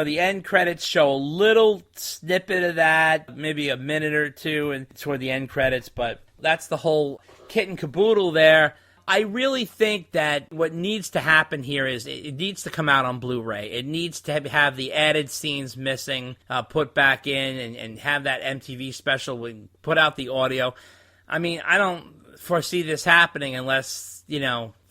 the end credits show a little snippet of that, maybe a minute or two, and toward the end credits, but that's the whole kit and caboodle there. I really think that what needs to happen here is it needs to come out on Blu-ray. It needs to have the added scenes missing, put back in, and have that MTV special, put out the audio. I mean, I don't foresee this happening unless,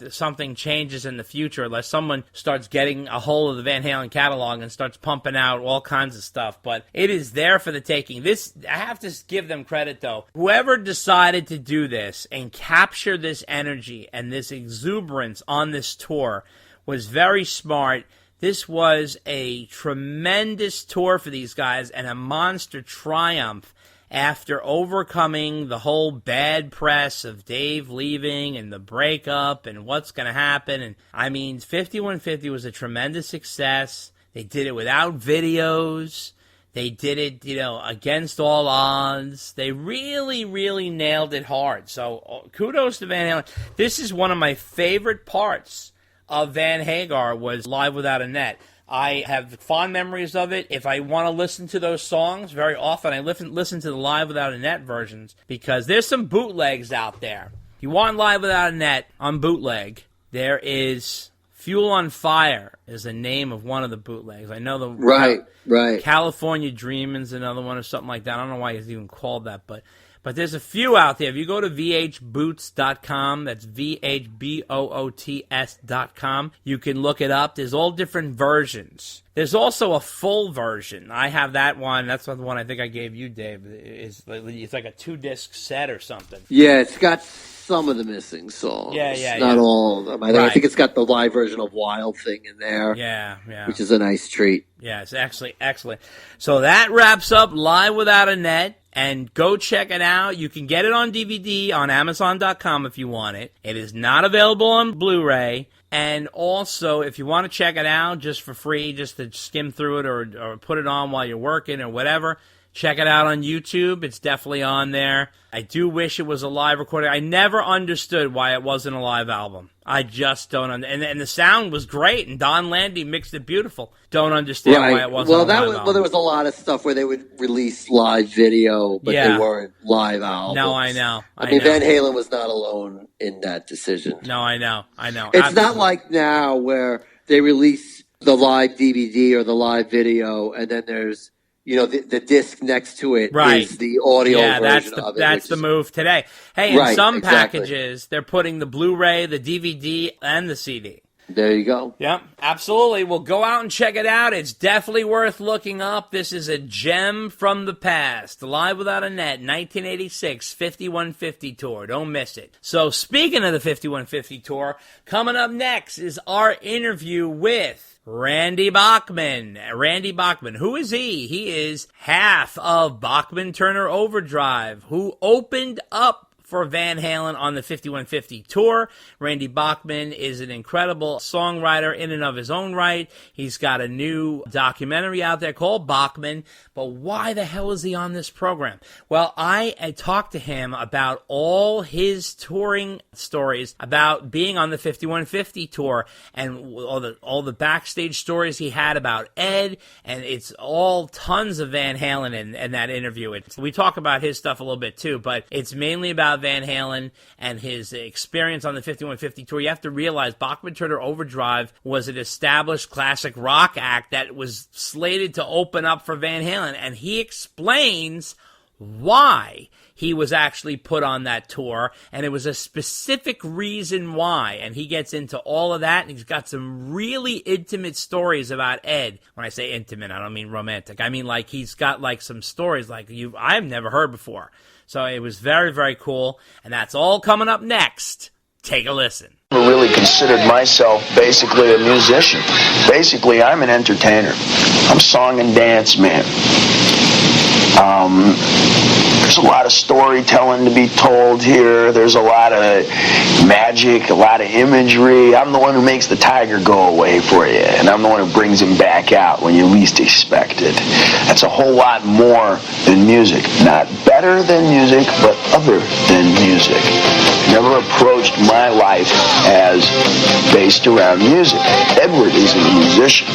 something changes in the future, unless someone starts getting a hold of the Van Halen catalog and starts pumping out all kinds of stuff. But it is there for the taking. I have to give them credit, though. Whoever decided to do this and capture this energy and this exuberance on this tour was very smart. This was a tremendous tour for these guys and a monster triumph after overcoming the whole bad press of Dave leaving and the breakup and what's going to happen. And I mean, 5150 was a tremendous success. They did it without videos. They did it, against all odds. They really, really nailed it hard. So kudos to Van Halen. This is one of my favorite parts of Van Hagar was Live Without a Net. I have fond memories of it. If I want to listen to those songs, very often I listen to the Live Without a Net versions because there's some bootlegs out there. If you want Live Without a Net on bootleg, there is Fuel on Fire is the name of one of the bootlegs. I know the right. California Dreamin's another one or something like that. I don't know why it's even called that, but there's a few out there. If you go to vhboots.com, that's VHBOOTS.com, you can look it up. There's all different versions. There's also a full version. I have that one. That's the one I think I gave you, Dave. It's like a 2-disc set or something. Yeah, it's got some of the missing songs. Not all of them. I think it's got the live version of Wild Thing in there. Yeah. Which is a nice treat. Yeah, it's actually excellent. So that wraps up Live Without a Net. And go check it out. You can get it on DVD on Amazon.com if you want it. It is not available on Blu-ray. And also, if you want to check it out just for free, just to skim through it or put it on while you're working or whatever, check it out on YouTube. It's definitely on there. I do wish it was a live recording. I never understood why it wasn't a live album. I just don't understand. And the sound was great, and Don Landy mixed it beautiful. Don't understand why it wasn't a live album. Well, there was a lot of stuff where they would release live video, but they weren't live albums. No, I know. I mean, Van Halen was not alone in that decision. No, I know. It's not like now where they release the live DVD or the live video, and then there's the disc next to it is the audio version of it. That's the move today. Hey, in some packages, they're putting the Blu-ray, the DVD, and the CD. There you go. Yep, absolutely. Well, go out and check it out. It's definitely worth looking up. This is a gem from the past. Live Without a Net, 1986, 5150 tour. Don't miss it. So, speaking of the 5150 tour, coming up next is our interview with Randy Bachman. Randy Bachman, who is he? He is half of Bachman-Turner Overdrive, who opened up for Van Halen on the 5150 tour. Randy Bachman is an incredible songwriter in and of his own right. He's got a new documentary out there called Bachman, but why the hell is he on this program? Well, I talked to him about all his touring stories, about being on the 5150 tour, and all the backstage stories he had about Ed, and it's all tons of Van Halen in that interview. We talk about his stuff a little bit too, but it's mainly about Van Halen and his experience on the 5150 tour. You have to realize Bachman-Turner Overdrive was an established classic rock act that was slated to open up for Van Halen, and he explains why he was actually put on that tour, and it was a specific reason why, and he gets into all of that, and he's got some really intimate stories about Ed. When I say intimate, I don't mean romantic. I mean like he's got like some stories like I've never heard before. So it was very, very cool, and that's all coming up next. Take a listen. I never really considered myself basically a musician. Basically, I'm an entertainer. I'm song and dance man. There's a lot of storytelling to be told here. There's a lot of magic, a lot of imagery. I'm the one who makes the tiger go away for you, and I'm the one who brings him back out when you least expect it. That's a whole lot more than music. Not better than music, but other than music. Never approached my life as based around music. Edward is a musician.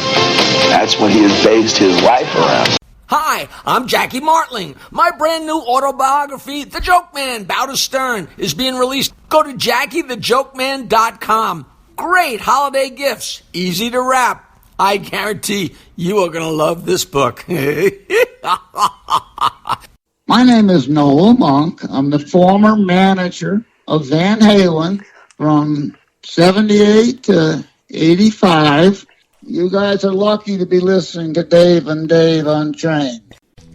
That's what he has based his life around. Hi, I'm Jackie Martling. My brand new autobiography, The Joke Man, Bow to Stern, is being released. Go to JackieTheJokeman.com. Great holiday gifts, easy to wrap. I guarantee you are going to love this book. My name is Noel Monk. I'm the former manager of Van Halen from 78 to 85. You guys are lucky to be listening to Dave and Dave Unchained.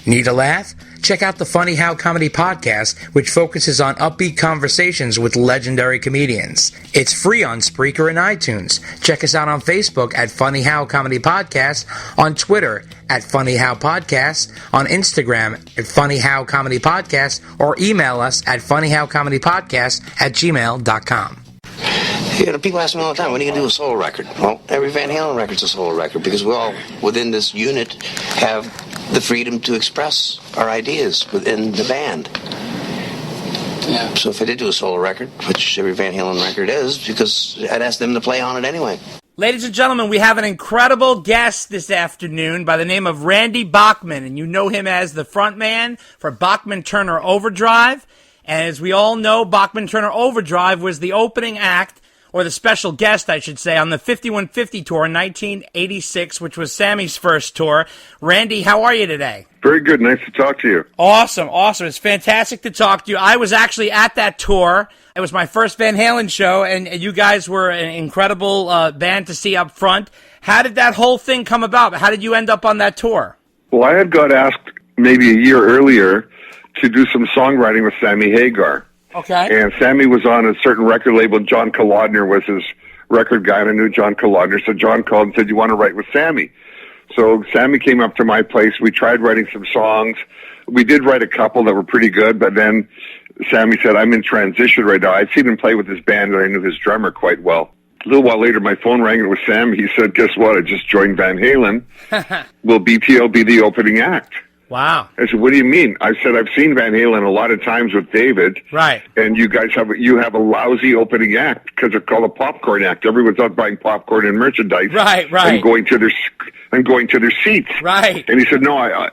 Need a laugh? Check out the Funny How Comedy Podcast, which focuses on upbeat conversations with legendary comedians. It's free on Spreaker and iTunes. Check us out on Facebook at Funny How Comedy Podcast, on Twitter at Funny How Podcast, on Instagram at Funny How Comedy Podcast, or email us at funnyhowcomedypodcast@gmail.com. You know, people ask me all the time, when are you going to do a solo record? Well, every Van Halen record's a solo record because we all, within this unit, have the freedom to express our ideas within the band. Yeah. So if I did do a solo record, which every Van Halen record is, because I'd ask them to play on it anyway. Ladies and gentlemen, we have an incredible guest this afternoon by the name of Randy Bachman, and you know him as the frontman for Bachman-Turner Overdrive. And as we all know, Bachman-Turner Overdrive was the opening act, or the special guest, I should say, on the 5150 tour in 1986, which was Sammy's first tour. Randy, how are you today? Very good. Nice to talk to you. Awesome. It's fantastic to talk to you. I was actually at that tour. It was my first Van Halen show, and you guys were an incredible band to see up front. How did that whole thing come about? How did you end up on that tour? Well, I had got asked maybe a year earlier to do some songwriting with Sammy Hagar. Okay. And Sammy was on a certain record label. John Kolodner was his record guy, and I knew John Kolodner. So John called and said, "You want to write with Sammy?" So Sammy came up to my place. We tried writing some songs. We did write a couple that were pretty good, but then Sammy said, "I'm in transition right now." I'd seen him play with his band, and I knew his drummer quite well. A little while later, my phone rang, and it was Sam. He said, "Guess what? I just joined Van Halen. Will BTO be the opening act?" Wow. I said, "What do you mean?" I said, "I've seen Van Halen a lot of times with David. Right. And you guys have a lousy opening act because it's called a popcorn act. Everyone's out buying popcorn and merchandise. Right. And going to their seats." Right. And he said, "No, I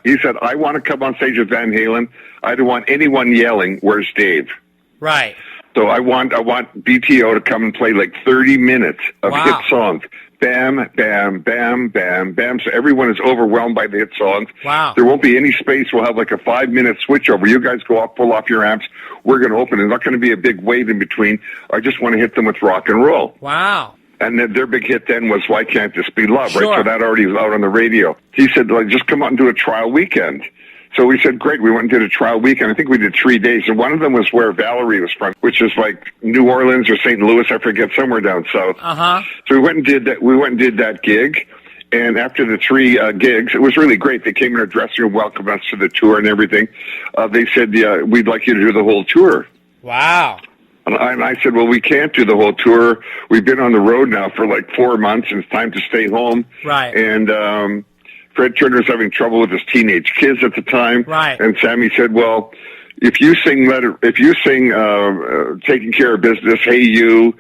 want to come on stage with Van Halen. I don't want anyone yelling, 'Where's Dave?'" Right. So I want BTO to come and play like 30 minutes of hit songs. Bam, bam, bam, bam, bam. So everyone is overwhelmed by the hit songs. Wow. There won't be any space. We'll have like a 5-minute switchover. You guys go off, pull off your amps. We're going to open. There's not going to be a big wait in between. I just want to hit them with rock and roll. Wow. And then their big hit then was Why Can't This Be Love, Sure. right? So that already was out on the radio. He said, just come out and do a trial weekend. So we said, great. We went and did a trial weekend. I think we did 3 days. And one of them was where Valerie was from, which is like New Orleans or St. Louis, I forget, somewhere down south. Uh-huh. So we went and did that. We went and did that gig. And after the 3 gigs, it was really great. They came in our dressing room, welcomed us to the tour and everything. They said, "Yeah, we'd like you to do the whole tour." Wow. And I said, "Well, we can't do the whole tour. We've been on the road now for like 4 months, and it's time to stay home." Right. And Fred Turner's having trouble with his teenage kids at the time. Right. And Sammy said, "Well, if you sing Taking Care of Business, Hey You,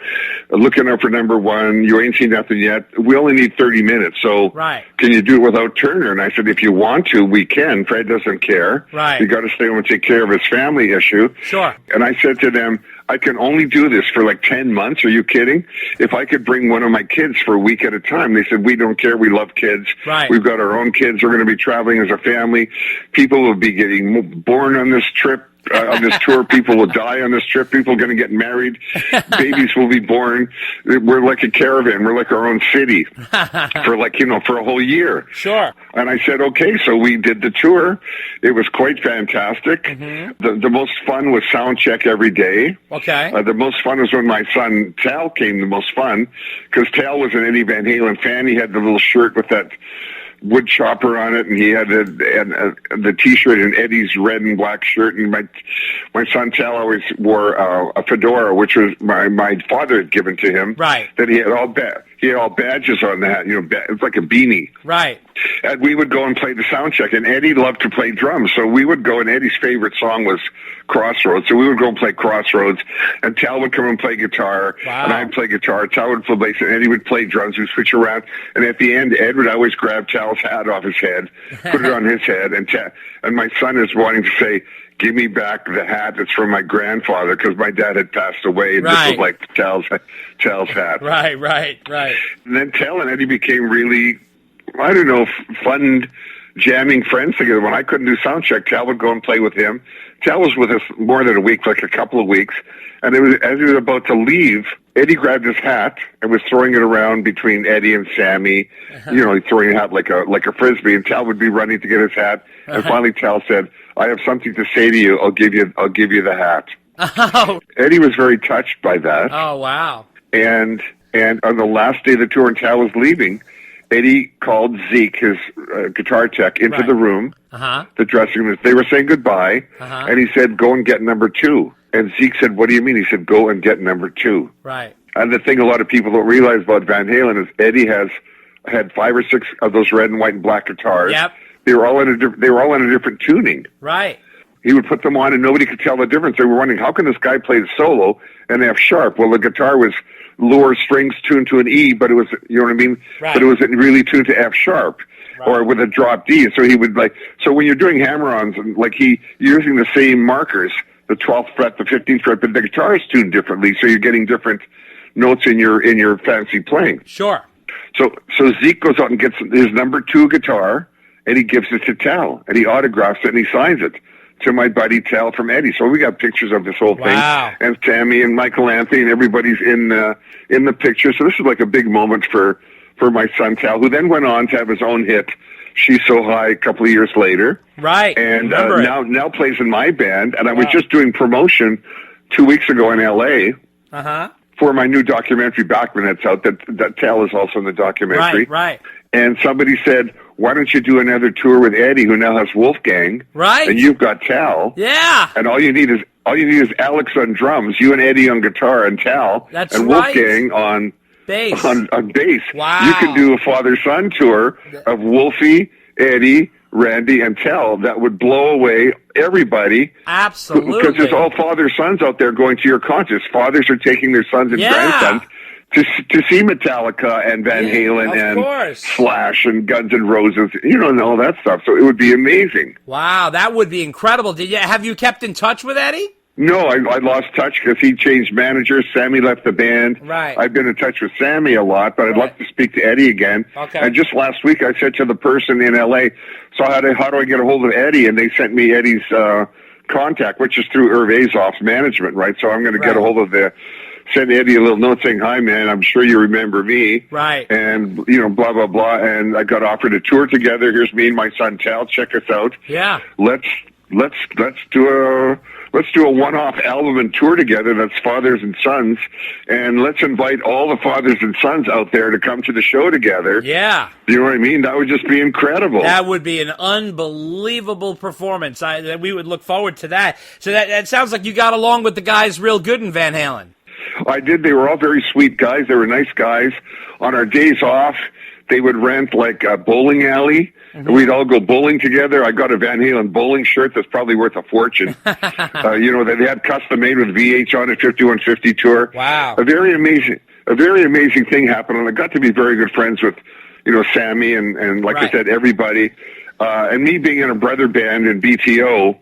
Looking Out for Number One, You Ain't Seen Nothing Yet, we only need 30 minutes. So right. Can you do it without Turner?" And I said, "If you want to, we can. Fred doesn't care. Right. You got to stay home and take care of his family issue." Sure. And I said to them, "I can only do this for like 10 months. Are you kidding? If I could bring one of my kids for a week at a time." They said, "We don't care. We love kids. Right. We've got our own kids. We're going to be traveling as a family. People will be getting born on this trip. On this tour, people will die on this trip. People are going to get married. Babies will be born. We're like a caravan. We're like our own city for for a whole year." Sure. And I said, "Okay." So we did the tour. It was quite fantastic. Mm-hmm. The most fun was sound check every day. Okay. The most fun was when my son Tal came. The most fun because Tal was an Eddie Van Halen fan. He had the little shirt with that wood chopper on it, and he had the T-shirt and Eddie's red and black shirt. And my son Tal always wore a fedora, which was my father had given to him. Right. That he had all badges on that. It's like a beanie. Right. And we would go and play the sound check, and Eddie loved to play drums, so we would go, and Eddie's favorite song was Crossroads, so we would go and play Crossroads, and Tal would come and play guitar, and I'd play guitar, Tal would play bass, and Eddie would play drums, we'd switch around, and at the end, Ed would always grab Tal's hat off his head, put it on his head, and my son is wanting to say, give me back the hat that's from my grandfather, because my dad had passed away, and this was like Tal's hat. Right. And then Tal and Eddie became really, I don't know, fun jamming friends together. When I couldn't do sound check, Tal would go and play with him. Tal was with us more than a week, like a couple of weeks. And as he was about to leave, Eddie grabbed his hat and was throwing it around between Eddie and Sammy. Throwing a hat like a frisbee. And Tal would be running to get his hat. And finally, Tal said, "I have something to say to you. I'll give you the hat." Oh. Eddie was very touched by that. Oh, wow. And on the last day of the tour, and Tal was leaving, Eddie called Zeke, his guitar tech, into the room, the dressing room. They were saying goodbye, and he said, "Go and get number 2." And Zeke said, "What do you mean?" He said, "Go and get number 2." Right. And the thing a lot of people don't realize about Van Halen is Eddie had 5 or 6 of those red and white and black guitars. Yep. They were all in a different tuning. Right. He would put them on, and nobody could tell the difference. They were wondering, how can this guy play the solo in F sharp? Well, the guitar was lower strings tuned to an E, but it was, you know what I mean? Right. But it wasn't really tuned to F sharp or with a drop D. So he would so when you're doing hammer-ons, and you're using the same markers, the 12th fret, the 15th fret, but the guitar is tuned differently, so you're getting different notes in your fancy playing. Sure. So Zeke goes out and gets his number 2 guitar, and he gives it to Tal, and he autographs it, and he signs it to my buddy Tal from Eddie. So we got pictures of this whole thing. Wow. And Sammy and Michael Anthony and everybody's in the picture. So this is like a big moment for my son Tal, who then went on to have his own hit, She's So High, a couple of years later. Right. And now plays in my band. And I was just doing promotion 2 weeks ago in L.A. For my new documentary, Bachman, that's out, that Tal is also in the documentary. Right. And somebody said, "Why don't you do another tour with Eddie, who now has Wolfgang?" Right. And you've got Tal. Yeah. And all you need is Alex on drums, you and Eddie on guitar, and Tal, That's and right. Wolfgang on bass. On bass. Wow. You could do a father-son tour of Wolfie, Eddie, Randy, and Tal. That would blow away everybody. Absolutely. Because there's all father-sons out there going to your concerts. Fathers are taking their sons and grandsons to see Metallica and Van Halen and Slash and Guns N' Roses, and all that stuff. So it would be amazing. Wow, that would be incredible. Have you kept in touch with Eddie? No, I lost touch because he changed managers. Sammy left the band. Right. I've been in touch with Sammy a lot, but I'd love to speak to Eddie again. Okay. And just last week, I said to the person in L.A., "So how do I get a hold of Eddie?" And they sent me Eddie's contact, which is through Hervé Zoff's management, right? So I'm going to get a hold of send Eddie a little note saying, "Hi, man, I'm sure you remember me." Right. And, blah, blah, blah. And I got offered a tour together. Here's me and my son, Tal. Check us out. Yeah. Let's do a one-off album and tour together that's fathers and sons, and let's invite all the fathers and sons out there to come to the show together. Yeah. You know what I mean? That would just be incredible. That would be an unbelievable performance. We would look forward to that. So that sounds like you got along with the guys real good in Van Halen. I did. They were all very sweet guys. They were nice guys. On our days off, they would rent a bowling alley, and we'd all go bowling together. I got a Van Halen bowling shirt that's probably worth a fortune. That they had custom made with VH on it, 5150 tour. Wow. A very amazing thing happened, and I got to be very good friends with, Sammy and I said, everybody. And me being in a brother band in BTO,